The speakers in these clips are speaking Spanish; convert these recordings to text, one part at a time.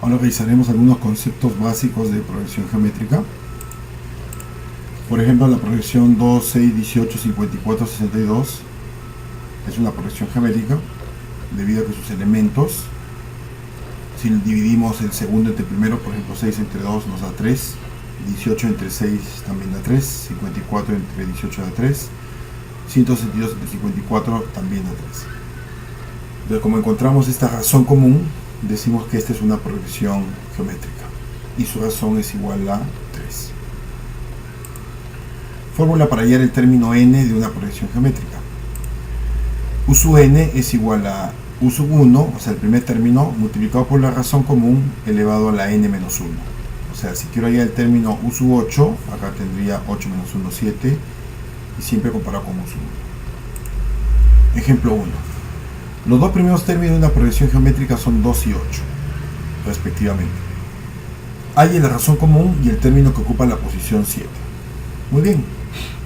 Ahora revisaremos algunos conceptos básicos de progresión geométrica. Por ejemplo, la progresión 2, 6, 18, 54, 62 es una progresión geométrica debido a que sus elementos, si dividimos el segundo entre el primero, por ejemplo 6 entre 2 nos da 3, 18 entre 6 también da 3, 54 entre 18 da 3, 162 entre 54 también da 3. Entonces, como encontramos esta razón común, decimos que esta es una progresión geométrica y su razón es igual a 3. Fórmula para hallar el término n de una progresión geométrica. U sub n es igual a u sub 1, o sea el primer término, multiplicado por la razón común elevado a la n menos 1. O sea, si quiero hallar el término u sub 8, acá tendría 8 menos 1, 7, y siempre comparado con u sub 1. Ejemplo 1. Los dos primeros términos de una progresión geométrica son 2 y 8, respectivamente. Halle la razón común y el término que ocupa la posición 7. Muy bien.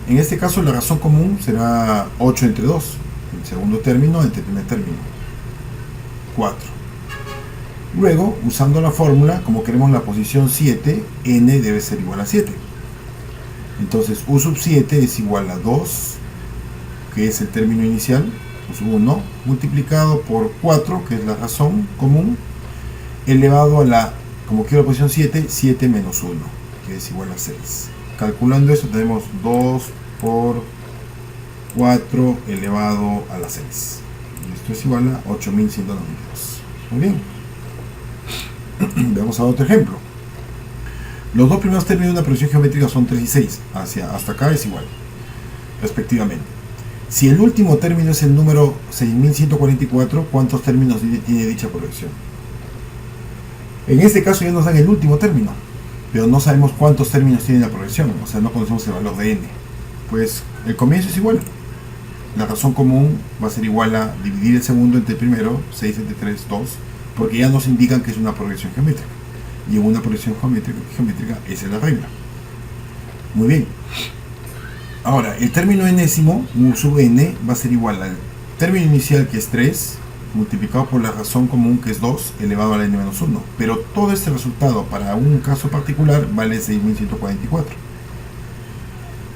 En este caso la razón común será 8 entre 2, el segundo término entre el primer término, 4. Luego, usando la fórmula, como queremos la posición 7, n debe ser igual a 7. Entonces u sub 7 es igual a 2, que es el término inicial, u sub 1, multiplicado por 4, que es la razón común, elevado a la, como quiero la posición 7, 7 menos 1, que es igual a 6. Calculando eso tenemos 2 por 4 elevado a la 6. Y esto es igual a 8192. Muy bien. Veamos a otro ejemplo. Los dos primeros términos de una progresión geométrica son 3 y 6. Hasta acá es igual, respectivamente. Si el último término es el número 6144, ¿cuántos términos tiene dicha progresión? En este caso ya nos dan el último término, pero no sabemos cuántos términos tiene la progresión, o sea, no conocemos el valor de n. Pues el comienzo es igual. La razón común va a ser igual a dividir el segundo entre el primero, 6 entre 3, 2, porque ya nos indican que es una progresión geométrica. Y en una progresión geométrica esa es la regla. Muy bien. Ahora, el término enésimo, u sub n, va a ser igual al término inicial, que es 3, multiplicado por la razón común, que es 2, elevado a la n menos 1. Pero todo este resultado para un caso particular vale 6144.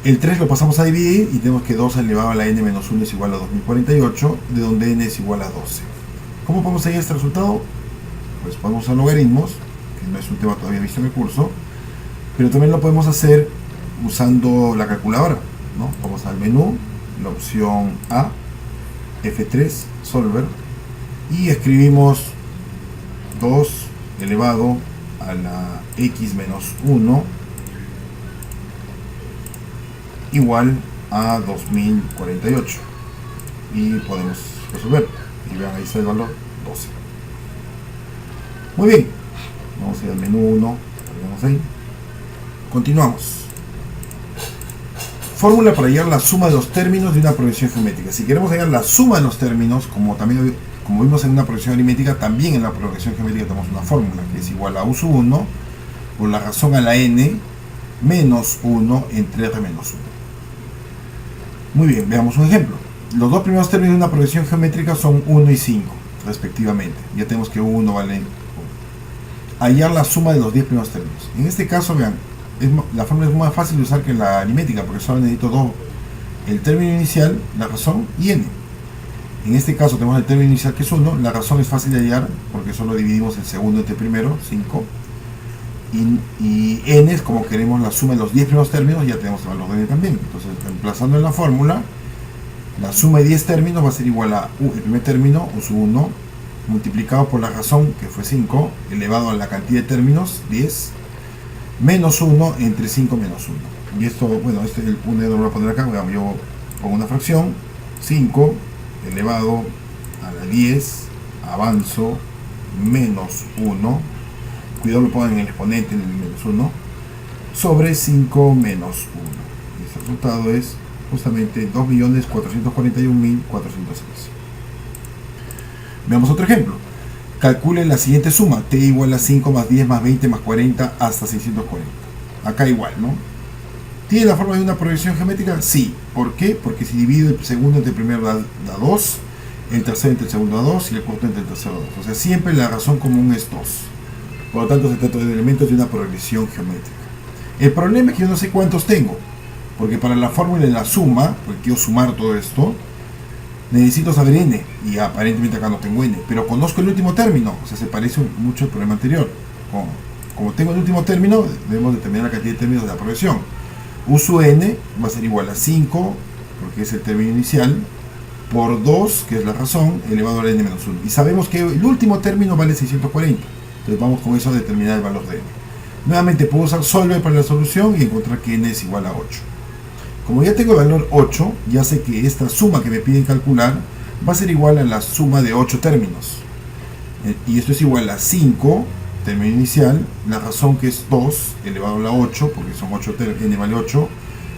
El 3 lo pasamos a dividir y tenemos que 2 elevado a la n menos 1 es igual a 2048, de donde n es igual a 12. ¿Cómo podemos hallar este resultado? Pues podemos usar logaritmos, que no es un tema todavía visto en el curso, pero también lo podemos hacer usando la calculadora, ¿no? Vamos al menú, la opción A, F3, Solver, y escribimos 2 elevado a la x menos 1 igual a 2048, y podemos resolver, y vean, ahí está el valor 12. Muy bien, vamos a ir al menú 1, cargamos ahí, continuamos. Fórmula para hallar la suma de los términos de una progresión geométrica. Si queremos hallar la suma de los términos, como vimos en una progresión aritmética, también en la progresión geométrica tenemos una fórmula que es igual a u sub 1 por la razón a la n menos 1 entre r menos 1. Muy bien, veamos un ejemplo. Los dos primeros términos de una progresión geométrica son 1 y 5, respectivamente. Ya tenemos que 1 vale 1. Hallar la suma de los 10 primeros términos. En este caso, vean, la fórmula es más fácil de usar que la aritmética, porque solo necesito dos: el término inicial, la razón, y n. En este caso tenemos el término inicial, que es 1, la razón es fácil de hallar porque solo dividimos el segundo entre el primero, 5, y n es como queremos la suma de los 10 primeros términos, ya tenemos el valor de n también. Entonces, reemplazando en la fórmula, la suma de 10 términos va a ser igual a el primer término, u sub 1, multiplicado por la razón, que fue 5, elevado a la cantidad de términos, 10, menos 1 entre 5 menos 1. Y esto, bueno, este el 1 lo voy a poner acá, yo pongo una fracción, 5 elevado a la 10, avanzo, menos 1, cuidado lo pongan en el exponente, en el menos 1, sobre 5 menos 1. Y este resultado es justamente 2.441.406. Veamos otro ejemplo. Calcule la siguiente suma: t igual a 5 más 10 más 20 más 40 hasta 640. Acá igual, ¿no? ¿Tiene la forma de una progresión geométrica? Sí. ¿Por qué? Porque si divido el segundo entre el primero da 2, el tercero entre el segundo da 2 y el cuarto entre el tercero da 2. O sea, siempre la razón común es 2. Por lo tanto, se trata de elementos de una progresión geométrica. El problema es que yo no sé cuántos tengo, porque para la fórmula de la suma, porque quiero sumar todo esto, necesito saber n, y aparentemente acá no tengo n, pero conozco el último término, o sea, se parece mucho al problema anterior. Como tengo el último término, debemos determinar la cantidad de términos de la progresión. U sub n va a ser igual a 5, porque es el término inicial, por 2, que es la razón, elevado a n menos 1. Y sabemos que el último término vale 640. Entonces vamos con eso a determinar el valor de n. Nuevamente puedo usar solver para la solución y encontrar que n es igual a 8. Como ya tengo el valor 8, ya sé que esta suma que me piden calcular va a ser igual a la suma de 8 términos. Y esto es igual a 5, término inicial, la razón que es 2 elevado a la 8, porque son 8 n vale 8,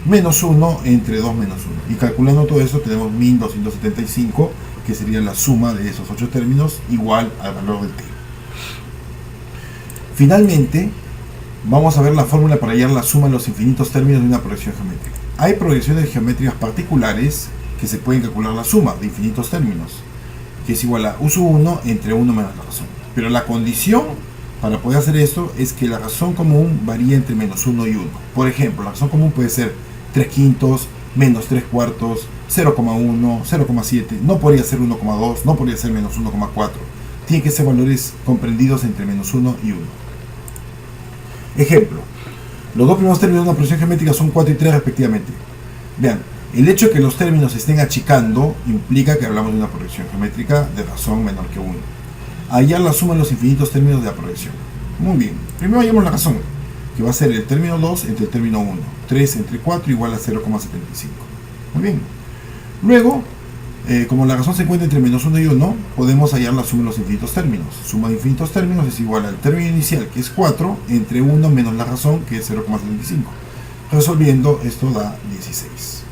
menos 1 entre 2 menos 1. Y calculando todo esto tenemos 1275, que sería la suma de esos 8 términos igual al valor de t. Finalmente, vamos a ver la fórmula para hallar la suma de los infinitos términos de una progresión geométrica. Hay progresiones geométricas particulares que se pueden calcular la suma de infinitos términos, que es igual a u sub 1 entre 1 menos la razón. Pero la condición para poder hacer esto es que la razón común varía entre menos 1 y 1. Por ejemplo, la razón común puede ser 3 quintos, menos 3 cuartos, 0,1, 0,7, no podría ser 1,2, no podría ser menos 1,4. Tienen que ser valores comprendidos entre menos 1 y 1. Ejemplo, los dos primeros términos de una progresión geométrica son 4 y 3 respectivamente. Vean, el hecho de que los términos se estén achicando implica que hablamos de una progresión geométrica de razón menor que 1. Hallar la suma de los infinitos términos de la progresión. Muy bien, primero hallamos la razón, que va a ser el término 2 entre el término 1. 3 entre 4 igual a 0,75. Muy bien. Luego, como la razón se encuentra entre menos 1 y 1, podemos hallar la suma de los infinitos términos. Suma de infinitos términos es igual al término inicial, que es 4, entre 1 menos la razón, que es 0,75. Resolviendo, esto da 16.